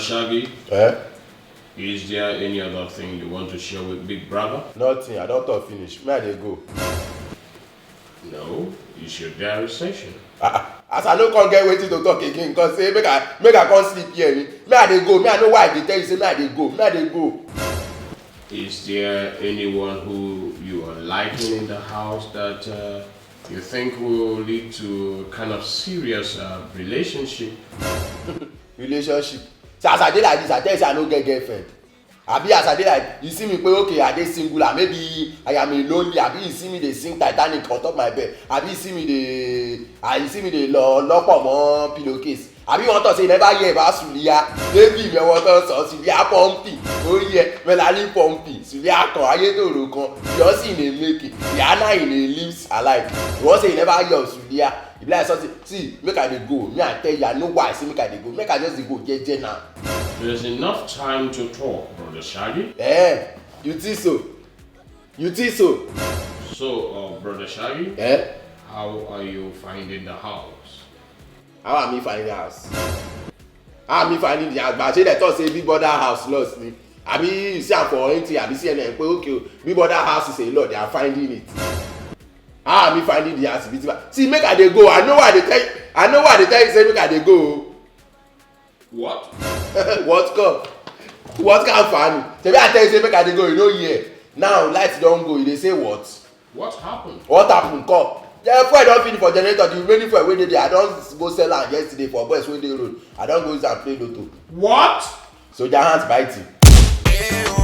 Shaggy, Eh? is there any other thing you want to share with Big Brother? Nothing, I don talk finish. May I dey go? No, it's your diary session. As I no come get wetin to talk again, cause say make I come sleep here. May I dey go? May I know why I dey tell you say may I dey go? May I dey go? Is there anyone who you are liking in the house that you think will lead to kind of serious relationship? Relationship. So as I dey like this, I tell you say I no get girlfriend. Abi as I dey like, you see me pe okay, I dey single, and maybe I am a lonely. Abi you see me dey sing Titanic on top my bed. Abi you see me dey lock mọ pillowcase. Abi you wan talk say you never hear about Suliya? Maybe you wan talk so Suliya pumping. Oh yeah, Melanie pumping. Suliya kan Ayétòrò kan. Beyonce in a making. Rihanna in a lives alike. You wan say you never hear of Suliya? E be like something. See, make I dey go. Me I tell you, I know why I say make I dey go. Make I just dey go jeje now. There's enough time to talk, Brother Shaggy. You think so? You think so? So, Brother Shaggy, how are you finding the house? How am I finding the house? How am I finding the house? But say they talk say Big Brother house lost me. Abi you see am for anything, abi see any pe okay, Big Brother house is a lot, they are finding it. How am I finding the house? See, make I dey go. I know why they tell you say make I dey go. What? What come? What can find? Tell me I tell you say make I dey go, you no hear. Now light don go, you dey say what? What happened? What happen? Come. The fuel don finish for generator. The remaining fuel wey dey there, I don go sell am yesterday for boys wey dey road. I don go use am play lotto. What? Soldier hands biting.